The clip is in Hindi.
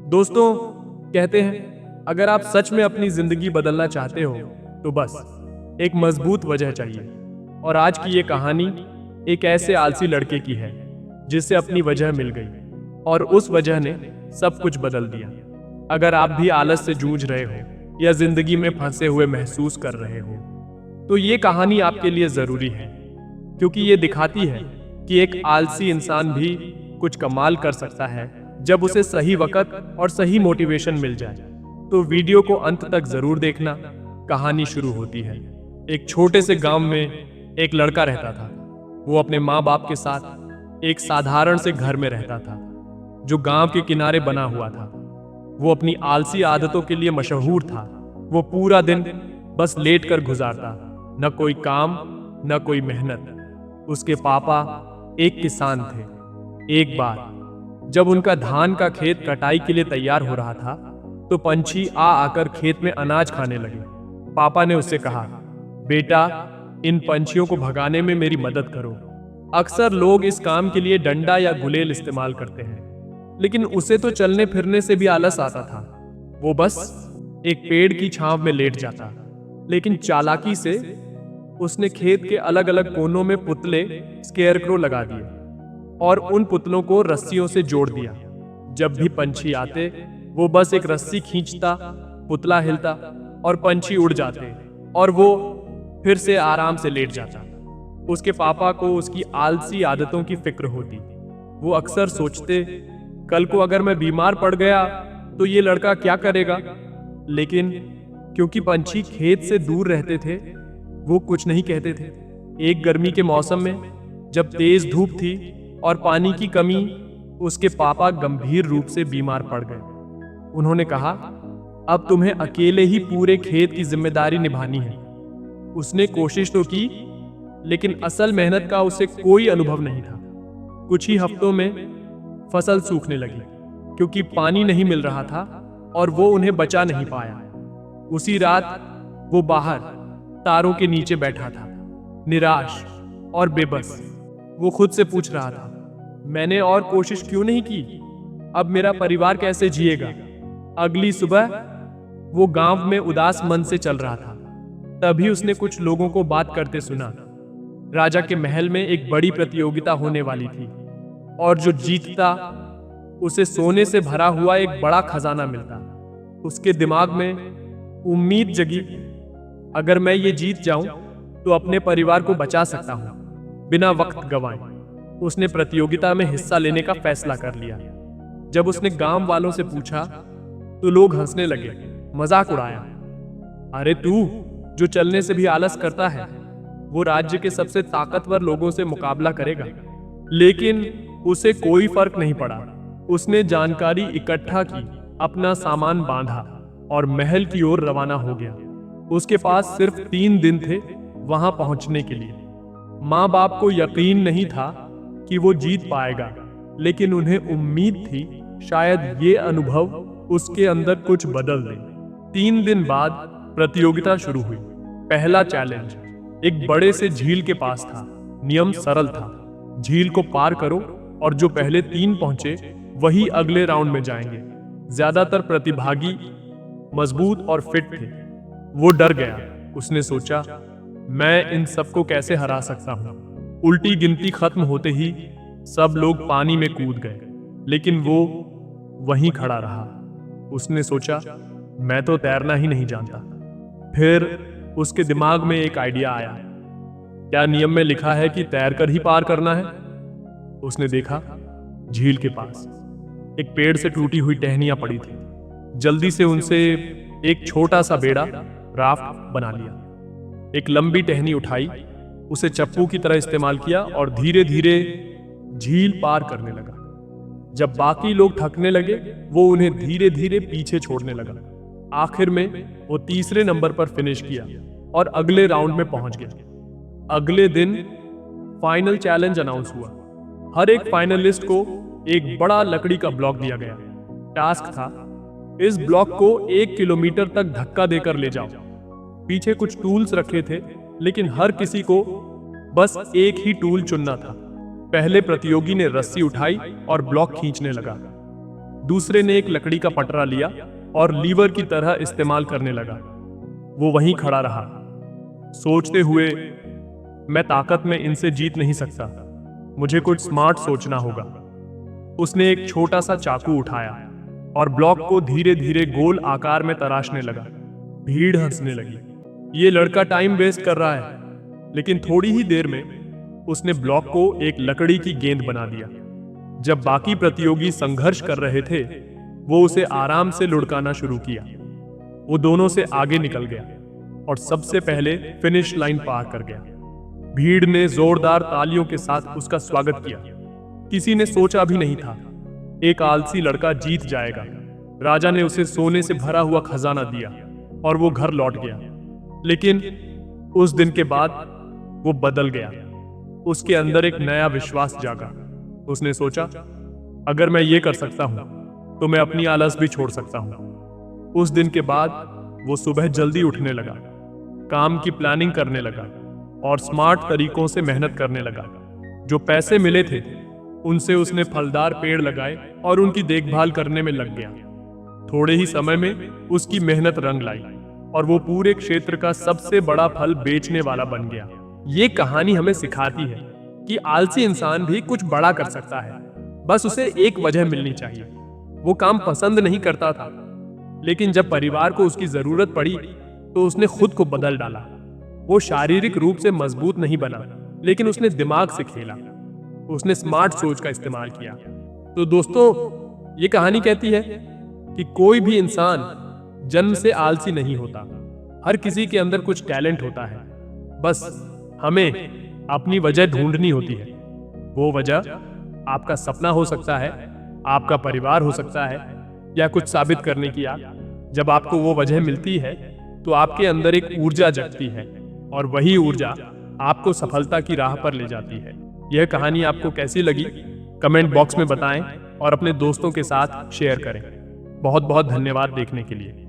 दोस्तों, कहते हैं अगर आप सच में अपनी जिंदगी बदलना चाहते हो तो बस एक मजबूत वजह चाहिए। और आज की ये कहानी एक ऐसे आलसी लड़के की है जिसे अपनी वजह मिल गई और उस वजह ने सब कुछ बदल दिया। अगर आप भी आलस से जूझ रहे हो या जिंदगी में फंसे हुए महसूस कर रहे हो तो ये कहानी आपके लिए जरूरी है, क्योंकि ये दिखाती है कि एक आलसी इंसान भी कुछ कमाल कर सकता है जब उसे सही वक्त और सही मोटिवेशन मिल जाए। तो वीडियो को अंत तक जरूर देखना। कहानी शुरू होती है। एक छोटे से गांव में एक लड़का रहता था। वो अपने माँ बाप के साथ एक साधारण से घर में रहता था जो गांव के किनारे बना हुआ था। वो अपनी आलसी आदतों के लिए मशहूर था। वो पूरा दिन बस लेट कर गुजारता, न कोई काम न कोई मेहनत। उसके पापा एक किसान थे। एक बार जब उनका धान का खेत कटाई के लिए तैयार हो रहा था तो पंछी आकर खेत में अनाज खाने लगे। पापा ने उससे कहा, बेटा, इन पंछियों को भगाने में मेरी मदद करो। अक्सर लोग इस काम के लिए डंडा या गुलेल इस्तेमाल करते हैं, लेकिन उसे तो चलने फिरने से भी आलस आता था। वो बस एक पेड़ की छांव में लेट जाता, लेकिन चालाकी से उसने खेत के अलग अलग कोनों में पुतले स्केयरक्रो लगा दिए और उन पुतलों को रस्सियों से जोड़ दिया। जब भी पंछी आते वो बस एक रस्सी खींचता, पुतला हिलता और पंछी उड़ जाते और वो फिर से आराम से लेट जाता। उसके पापा को उसकी आलसी आदतों की फिक्र होती। वो अक्सर सोचते, कल को अगर मैं बीमार पड़ गया तो ये लड़का क्या करेगा। लेकिन क्योंकि पंछी खेत से दूर रहते थे वो कुछ नहीं कहते थे। एक गर्मी के मौसम में जब तेज धूप थी और पानी की कमी, उसके पापा गंभीर रूप से बीमार पड़ गए। उन्होंने कहा, अब तुम्हें अकेले ही पूरे खेत की जिम्मेदारी निभानी है। उसने कोशिश तो की, लेकिन असल मेहनत का उसे कोई अनुभव नहीं था। कुछ ही हफ्तों में फसल सूखने लगी क्योंकि पानी नहीं मिल रहा था और वो उन्हें बचा नहीं पाया। उसी रात वो बाहर तारों के नीचे बैठा था, निराश और बेबस। वो खुद से पूछ रहा था, मैंने और कोशिश क्यों नहीं की? अब मेरा परिवार कैसे जिएगा? अगली सुबह वो गांव में उदास मन से चल रहा था। तभी उसने कुछ लोगों को बात करते सुना। राजा के महल में एक बड़ी प्रतियोगिता होने वाली थी और जो जीतता उसे सोने से भरा हुआ एक बड़ा खजाना मिलता। उसके दिमाग में उम्मीद जगी, अगर मैं ये जीत जाऊं तो अपने परिवार को बचा सकता हूं। बिना वक्त गंवाए उसने प्रतियोगिता में हिस्सा लेने का फैसला कर लिया। जब उसने गांव वालों से पूछा तो लोग हंसने लगे, मजाक उड़ाया। अरे तू जो चलने से भी आलस करता है, वो राज्य के सबसे ताकतवर लोगों से मुकाबला करेगा। लेकिन उसे कोई फर्क नहीं पड़ा। उसने जानकारी इकट्ठा की, अपना सामान बांधा और महल की ओर रवाना हो गया। उसके पास सिर्फ 3 दिन थे वहां पहुंचने के लिए। माँ बाप को यकीन नहीं था कि वो जीत पाएगा, लेकिन उन्हें उम्मीद थी शायद ये अनुभव उसके अंदर कुछ बदल दे। 3 दिन बाद प्रतियोगिता शुरू हुई। पहला चैलेंज एक बड़े से झील के पास था। नियम सरल था, झील को पार करो और जो पहले 3 पहुंचे वही अगले राउंड में जाएंगे। ज्यादातर प्रतिभागी मजबूत और फिट थे। वो डर गया। उसने सोचा, मैं इन सबको कैसे हरा सकता हूं। उल्टी गिनती खत्म होते ही सब लोग पानी में कूद गए, लेकिन वो वहीं खड़ा रहा। उसने सोचा, मैं तो तैरना ही नहीं जानता। फिर उसके दिमाग में एक आइडिया आया, क्या नियम में लिखा है कि तैरकर ही पार करना है? उसने देखा, झील के पास एक पेड़ से टूटी हुई टहनियां पड़ी थी। जल्दी से उनसे एक छोटा सा बेड़ा राफ्ट बना लिया। एक लंबी टहनी उठाई, उसे चप्पू की तरह इस्तेमाल किया और धीरे धीरे झील पार करने लगा। जब बाकी लोग थकने लगे वो उन्हें धीरे धीरे पीछे छोड़ने लगा। आखिर में वो तीसरे नंबर पर फिनिश किया और अगले राउंड में पहुंच गया। अगले दिन फाइनल चैलेंज अनाउंस हुआ। हर एक फाइनलिस्ट को एक बड़ा लकड़ी का ब्लॉक दिया गया। टास्क था, इस ब्लॉक को 1 किलोमीटर तक धक्का देकर ले जाओ। पीछे कुछ टूल्स रखे थे, लेकिन हर किसी को बस एक ही टूल चुनना था। पहले प्रतियोगी ने रस्सी उठाई और ब्लॉक खींचने लगा। दूसरे ने एक लकड़ी का पटरा लिया और लीवर की तरह इस्तेमाल करने लगा। वो वहीं खड़ा रहा, सोचते हुए, मैं ताकत में इनसे जीत नहीं सकता, मुझे कुछ स्मार्ट सोचना होगा। उसने एक छोटा सा चाकू उठाया और ब्लॉक को धीरे धीरे गोल आकार में तराशने लगा। भीड़ हंसने लगी। ये लड़का टाइम वेस्ट कर रहा है। लेकिन थोड़ी ही देर में उसने ब्लॉक को एक लकड़ी की गेंद बना दिया। जब बाकी प्रतियोगी संघर्ष कर रहे थे, वो उसे आराम से लुढ़काना शुरू किया। वो दोनों से आगे निकल गया और सबसे पहले फिनिश लाइन पार कर गया। भीड़ ने जोरदार तालियों के साथ उसका स्वागत किया। किसी ने सोचा भी नहीं था एक आलसी लड़का जीत जाएगा। राजा ने उसे सोने से भरा हुआ खजाना दिया और वो घर लौट गया। लेकिन उस दिन के बाद वो बदल गया। उसके अंदर एक नया विश्वास जागा। उसने सोचा, अगर मैं ये कर सकता हूं तो मैं अपनी आलस भी छोड़ सकता हूं। उस दिन के बाद वो सुबह जल्दी उठने लगा, काम की प्लानिंग करने लगा और स्मार्ट तरीकों से मेहनत करने लगा। जो पैसे मिले थे उनसे उसने फलदार पेड़ लगाए और उनकी देखभाल करने में लग गया। थोड़े ही समय में उसकी मेहनत रंग लाई और वो पूरे क्षेत्र का सबसे बड़ा फल बेचने वाला बन गया। ये कहानी हमें सिखाती है कि आलसी इंसान भी कुछ बड़ा कर सकता है, बस उसे एक वजह मिलनी चाहिए। वो काम पसंद नहीं करता था, लेकिन जब परिवार को उसकी जरूरत पड़ी तो उसने खुद को बदल डाला। वो शारीरिक रूप से मजबूत नहीं बना, लेकिन उसने दिमाग से खेला। उसने स्मार्ट सोच का इस्तेमाल किया। तो दोस्तों, ये कहानी कहती है कि कोई भी इंसान जन्म से आलसी नहीं होता। हर किसी के अंदर कुछ टैलेंट होता है, बस हमें अपनी वजह ढूंढनी होती है। वो वजह आपका सपना हो सकता है, आपका परिवार हो सकता है, या कुछ साबित करने की आग। जब आपको वो वजह मिलती है तो आपके अंदर एक ऊर्जा जगती है और वही ऊर्जा आपको सफलता की राह पर ले जाती है। यह कहानी आपको कैसी लगी कमेंट बॉक्स में बताएं और अपने दोस्तों के साथ शेयर करें। बहुत बहुत धन्यवाद देखने के लिए।